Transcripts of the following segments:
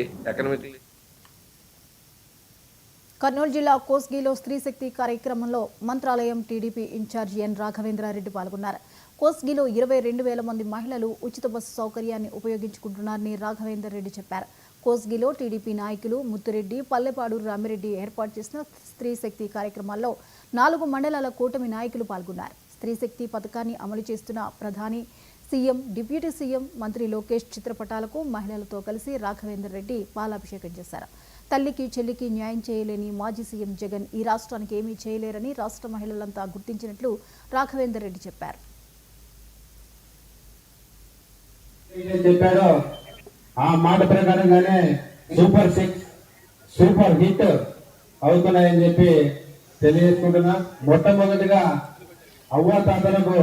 Economically Kurnool జిల్లా కోస్గిలో స్త్రీ శక్తి కార్యక్రమంలో మంత్రాలయం టీడీపీ ఇన్ఛార్జి ఎన్ రాఘవేంద్రారెడ్డి పాల్గొన్నారు. కోస్గిలో 22,000 మంది మహిళలు ఉచిత బస్సు సౌకర్యాన్ని ఉపయోగించుకుంటున్నారని రాఘవేందర్ రెడ్డి చెప్పారు. కోస్గిలో టీడీపీ నాయకులు ముత్తురెడ్డి, పల్లెపాడు రామిరెడ్డి ఏర్పాటు చేసిన స్త్రీ శక్తి కార్యక్రమాల్లో 4 మండలాల కూటమి నాయకులు పాల్గొన్నారు. స్త్రీ శక్తి పథకాన్ని అమలు చేస్తున్న ప్రధాని, సీఎం, డిప్యూటీ సీఎం, మంత్రి లోకేష్ చిత్రపటాలకు మహిళలతో కలిసి రాఘవేందర్ రెడ్డి పాలాభిషేకం చేశారు. తల్లికి చెల్లికి న్యాయం చేయలేని మాజీ సీఎం జగన్ ఈ రాష్ట్రానికి ఏమీ చేయలేరని రాష్ట్ర మహిళలంతా గుర్తించినట్లు రాఘవేందర్ రెడ్డి చెప్పారు. ఆ మాట ప్రకారంగానే సూపర్ హిట్ అవుతున్నాయని చెప్పి తెలియజేసుకుంటున్నా. మొట్టమొదటిగా అవ్వ తాతలకు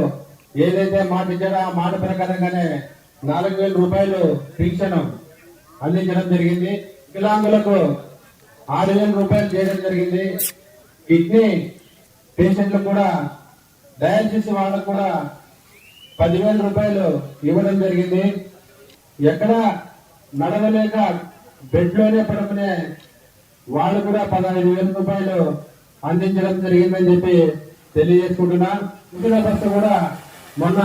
ఏదైతే మాట ఇచ్చారో ఆ మాట ప్రకారంగానే 4,000 రూపాయలు పింఛను అందించడం జరిగింది. వికలాంగులకు 6,000 రూపాయలు చేయడం జరిగింది. కిడ్నీ పేషెంట్లకు కూడా, డయాలసిస్ వాళ్ళకు కూడా 10,000 రూపాయలు ఇవ్వడం జరిగింది. ఎక్కడ నడవలేక బెడ్లోనే పడుకునే వాళ్ళు కూడా 15,000 రూపాయలు అందించడం జరిగిందని చెప్పి తెలియజేసుకుంటున్నా. ఉచిత బస్సు కూడా మొన్న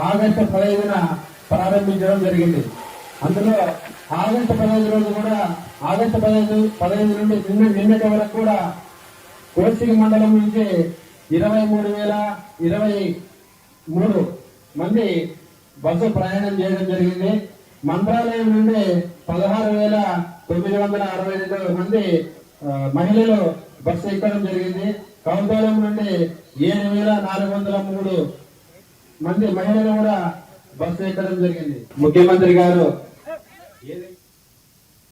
ఆగస్టు 15న ప్రారంభించడం జరిగింది. అందులో ఆగస్టు 15 రోజు కూడా ఆగస్టు 15 నుండి నిన్నటి వరకు కూడా కోసిగి మండలం నుంచి 23,023 మంది బస్సు ప్రయాణం చేయడం జరిగింది. మంత్రాలయం నుండి 16,962 మంది మహిళలు బస్సు ఎక్కడం జరిగింది. కౌంతోలం నుండి 7,403 మంది మహిళలు కూడా బస్సు ఎక్కడం జరిగింది. ముఖ్యమంత్రి గారు